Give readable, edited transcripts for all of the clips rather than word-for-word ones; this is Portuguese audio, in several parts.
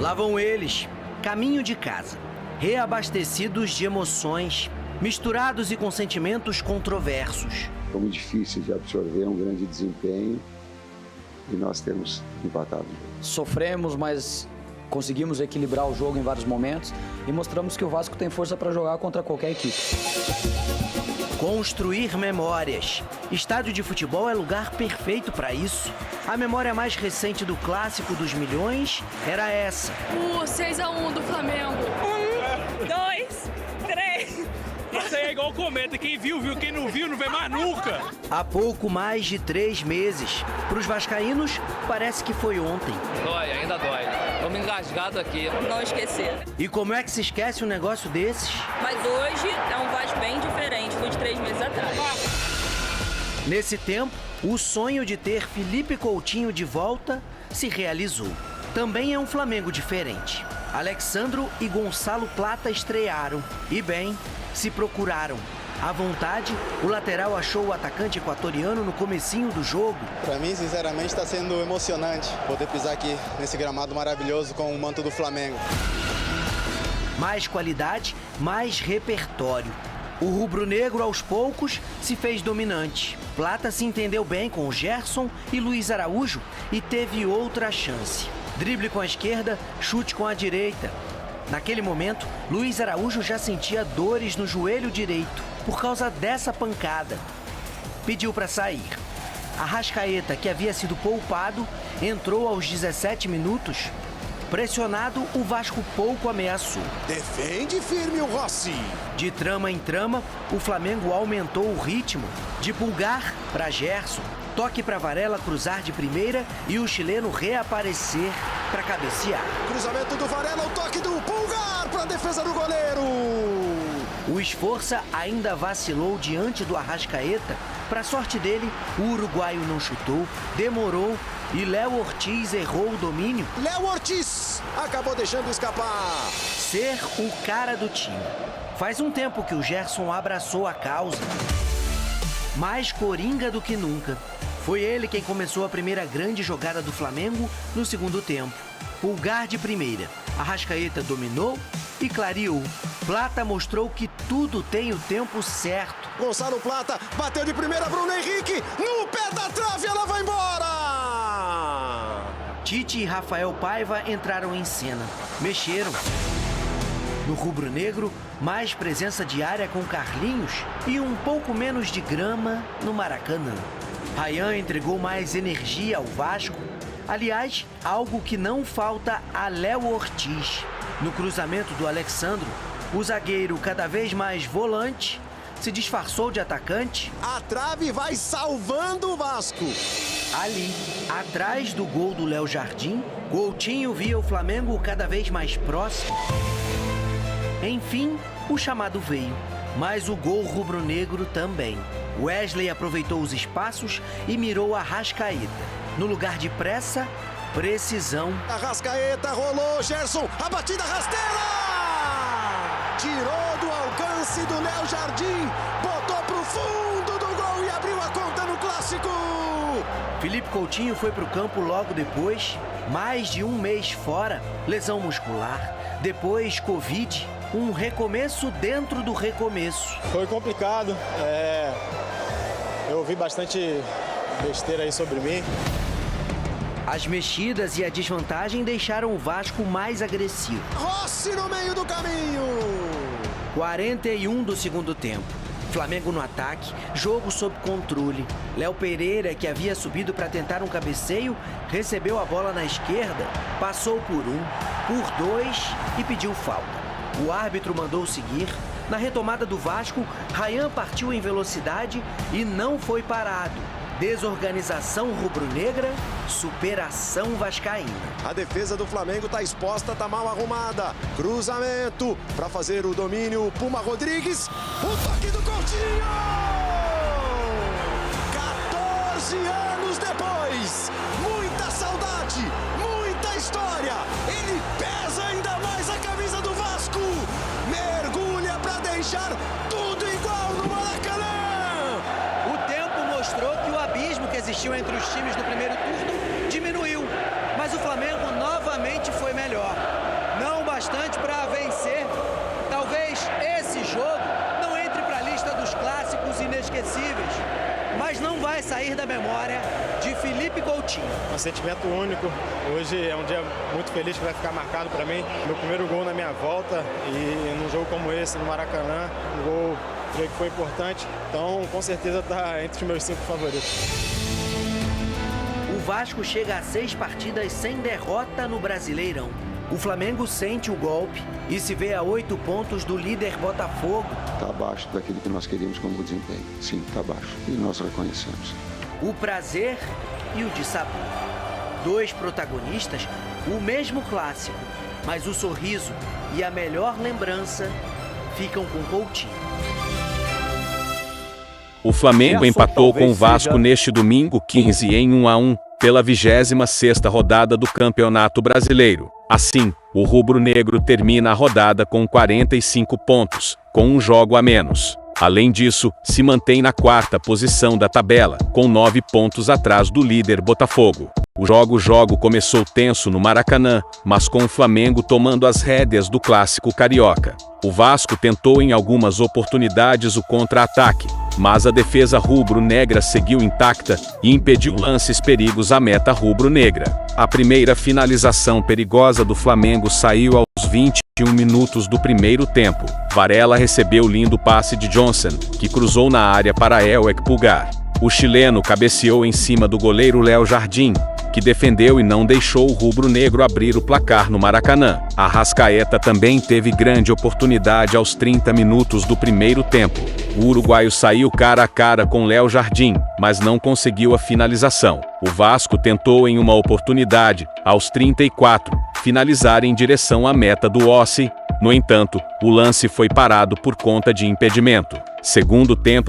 Lá vão eles, caminho de casa, reabastecidos de emoções, misturados e com sentimentos controversos. Foi muito difícil de absorver um grande desempenho e nós temos empatado. Sofremos, mas conseguimos equilibrar o jogo em vários momentos e mostramos que o Vasco tem força para jogar contra qualquer equipe. Construir memórias. Estádio de futebol é lugar perfeito para isso. A memória mais recente do clássico dos milhões era essa. O 6-1 do Flamengo. 1, 2, 3. Isso aí é igual cometa. Quem viu, viu. Quem não viu, não vê mais nunca. Há pouco mais de 3 meses. Para os vascaínos, parece que foi ontem. Dói, ainda dói. Estamos engasgados aqui. Não esquecer. E como é que se esquece um negócio desses? Mas hoje é um Vasco bem diferente do de 3 meses atrás. Nesse tempo, o sonho de ter Felipe Coutinho de volta se realizou. Também é um Flamengo diferente. Alexandro e Gonçalo Plata estrearam. E bem, se procuraram. À vontade, o lateral achou o atacante equatoriano no comecinho do jogo. Para mim, sinceramente, está sendo emocionante poder pisar aqui nesse gramado maravilhoso com o manto do Flamengo. Mais qualidade, mais repertório. O rubro-negro, aos poucos, se fez dominante. Plata se entendeu bem com o Gerson e Luiz Araújo e teve outra chance. Drible com a esquerda, chute com a direita. Naquele momento, Luiz Araújo já sentia dores no joelho direito por causa dessa pancada. Pediu para sair. Arrascaeta, que havia sido poupado, entrou aos 17 minutos. Pressionado, o Vasco pouco ameaçou. Defende firme o Rossi. De trama em trama, o Flamengo aumentou o ritmo. De Pulgar para Gerson, toque para Varela cruzar de primeira e o chileno reaparecer para cabecear. Cruzamento do Varela, o toque do Pulgar para a defesa do goleiro. O Esforça ainda vacilou diante do Arrascaeta. Para sorte dele, o uruguaio não chutou, demorou e Léo Ortiz errou o domínio. Léo Ortiz acabou deixando escapar. Ser o cara do time. Faz um tempo que o Gerson abraçou a causa. Mais coringa do que nunca. Foi ele quem começou a primeira grande jogada do Flamengo no segundo tempo. Pulgar de primeira. Arrascaeta dominou e clareou. Plata mostrou que tudo tem o tempo certo. Gonçalo Plata bateu de primeira, Bruno Henrique no pé da trave, ela vai embora! Tite e Rafael Paiva entraram em cena. Mexeram. No rubro-negro, mais presença diária com Carlinhos e um pouco menos de grama no Maracanã. Rayan entregou mais energia ao Vasco. Aliás, algo que não falta a Léo Ortiz. No cruzamento do Alexandro, o zagueiro, cada vez mais volante, se disfarçou de atacante. A trave vai salvando o Vasco. Ali, atrás do gol do Léo Jardim, Coutinho via o Flamengo cada vez mais próximo. Enfim, o chamado veio, mas o gol rubro-negro também. Wesley aproveitou os espaços e mirou a Arrascaeta. No lugar de pressa, precisão. Arrascaeta rolou, Gerson, a batida rasteira! Tirou do alcance do Léo Jardim, botou pro fundo do gol e abriu a conta no clássico! Felipe Coutinho foi pro campo logo depois, mais de um mês fora, lesão muscular, depois Covid, um recomeço dentro do recomeço. Foi complicado, eu ouvi bastante besteira aí sobre mim. As mexidas e a desvantagem deixaram o Vasco mais agressivo. Rossi no meio do caminho! 41 do segundo tempo. Flamengo no ataque, jogo sob controle. Léo Pereira, que havia subido para tentar um cabeceio, recebeu a bola na esquerda, passou por um, por dois e pediu falta. O árbitro mandou seguir. Na retomada do Vasco, Rayan partiu em velocidade e não foi parado. Desorganização rubro-negra, superação vascaína. A defesa do Flamengo está exposta, está mal arrumada. Cruzamento para fazer o domínio, Puma Rodrigues. O toque do Coutinho! 14 anos depois, muita saudade, muita história. Ele pesa ainda mais a camisa do Vasco. Mergulha para deixar tudo igual no Maracanã. O tempo mostrou que o abismo que existiu entre os times no primeiro turno diminuiu, mas o Flamengo novamente foi melhor. vai sair da memória de Felipe Coutinho. Um sentimento único. Hoje é um dia muito feliz que vai ficar marcado para mim. Meu primeiro gol na minha volta e num jogo como esse, no Maracanã, um gol que foi importante. Então, com certeza está entre os meus 5 favoritos. O Vasco chega a 6 partidas sem derrota no Brasileirão. O Flamengo sente o golpe e se vê a 8 pontos do líder Botafogo. Está abaixo daquilo que nós queríamos como desempenho. Sim, está abaixo. E nós reconhecemos. O prazer e o dissabor. 2 protagonistas, o mesmo clássico, mas o sorriso e a melhor lembrança ficam com Coutinho. O Flamengo empatou com o Vasco neste domingo 15 em 1-1 pela 26ª rodada do Campeonato Brasileiro. Assim, o rubro-negro termina a rodada com 45 pontos, com um jogo a menos. Além disso, se mantém na 4ª posição da tabela, com 9 pontos atrás do líder Botafogo. O jogo começou tenso no Maracanã, mas com o Flamengo tomando as rédeas do clássico carioca. O Vasco tentou em algumas oportunidades o contra-ataque, mas a defesa rubro-negra seguiu intacta e impediu lances perigos à meta rubro-negra. A primeira finalização perigosa do Flamengo saiu aos 21 minutos do primeiro tempo. Varela recebeu lindo passe de Johnson, que cruzou na área para Elwick Pulgar. O chileno cabeceou em cima do goleiro Léo Jardim, que defendeu e não deixou o rubro-negro abrir o placar no Maracanã. Arrascaeta também teve grande oportunidade aos 30 minutos do primeiro tempo. O uruguaio saiu cara a cara com Léo Jardim, mas não conseguiu a finalização. O Vasco tentou em uma oportunidade, aos 34, finalizar em direção à meta do Ossi. No entanto, o lance foi parado por conta de impedimento. O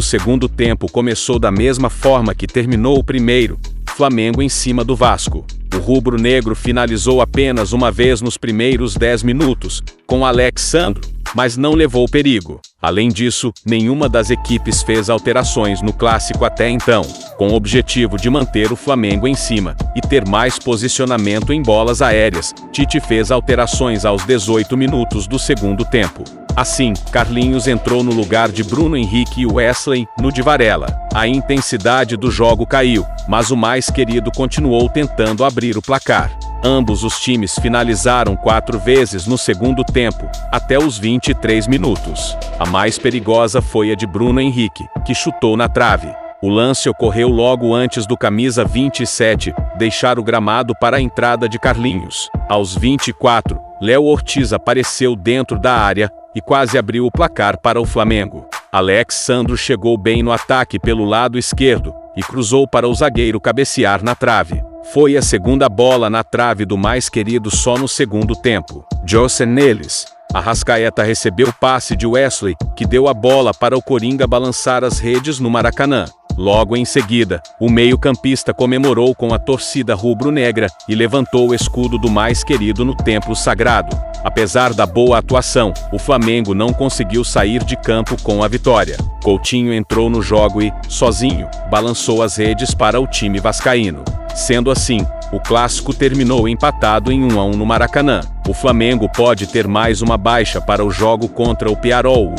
segundo tempo começou da mesma forma que terminou o primeiro. Flamengo em cima do Vasco. O rubro-negro finalizou apenas uma vez nos primeiros 10 minutos, com Alex Sandro, mas não levou perigo. Além disso, nenhuma das equipes fez alterações no clássico até então, com o objetivo de manter o Flamengo em cima e ter mais posicionamento em bolas aéreas. Tite fez alterações aos 18 minutos do segundo tempo. Assim, Carlinhos entrou no lugar de Bruno Henrique e Wesley no de Varela. A intensidade do jogo caiu, mas o mais querido continuou tentando abrir o placar. Ambos os times finalizaram 4 vezes no segundo tempo, até os 23 minutos. A mais perigosa foi a de Bruno Henrique, que chutou na trave. O lance ocorreu logo antes do camisa 27 deixar o gramado para a entrada de Carlinhos. Aos 24, Léo Ortiz apareceu dentro da área e quase abriu o placar para o Flamengo. Alex Sandro chegou bem no ataque pelo lado esquerdo e cruzou para o zagueiro cabecear na trave. Foi a segunda bola na trave do mais querido só no segundo tempo. Johnson neles. Arrascaeta recebeu o passe de Wesley, que deu a bola para o Coringa balançar as redes no Maracanã. Logo em seguida, o meio-campista comemorou com a torcida rubro-negra e levantou o escudo do mais querido no templo sagrado. Apesar da boa atuação, o Flamengo não conseguiu sair de campo com a vitória. Coutinho entrou no jogo e, sozinho, balançou as redes para o time vascaíno. Sendo assim, o clássico terminou empatado em 1-1 no Maracanã. O Flamengo pode ter mais uma baixa para o jogo contra o Pearol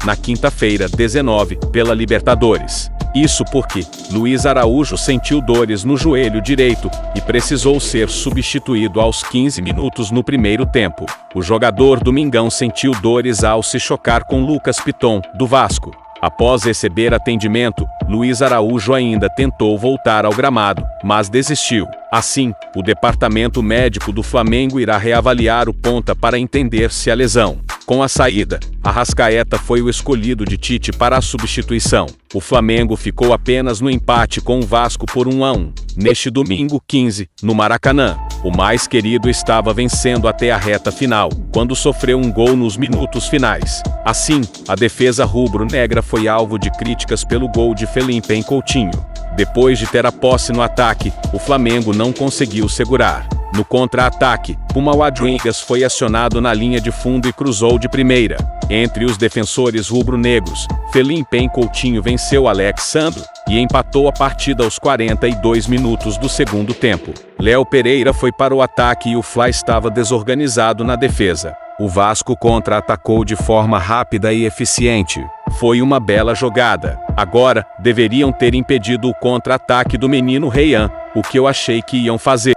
na quinta-feira, 19, pela Libertadores. Isso porque Luiz Araújo sentiu dores no joelho direito e precisou ser substituído aos 15 minutos no primeiro tempo. O jogador do Mengão sentiu dores ao se chocar com Lucas Piton, do Vasco. Após receber atendimento, Luiz Araújo ainda tentou voltar ao gramado, mas desistiu. Assim, o departamento médico do Flamengo irá reavaliar o ponta para entender se a lesão. Com a saída, Arrascaeta foi o escolhido de Tite para a substituição. O Flamengo ficou apenas no empate com o Vasco por 1-1. Neste domingo 15, no Maracanã, o mais querido estava vencendo até a reta final, quando sofreu um gol nos minutos finais. Assim, a defesa rubro-negra foi alvo de críticas pelo gol de Felipe Coutinho. Depois de ter a posse no ataque, o Flamengo não conseguiu segurar. No contra-ataque, Puma Rodrigues foi acionado na linha de fundo e cruzou de primeira. Entre os defensores rubro-negros, Felipe Coutinho venceu Alex Sandro e empatou a partida aos 42 minutos do segundo tempo. Léo Pereira foi para o ataque e o Fla estava desorganizado na defesa. O Vasco contra-atacou de forma rápida e eficiente. Foi uma bela jogada. Agora, deveriam ter impedido o contra-ataque do menino Reian, o que eu achei que iam fazer.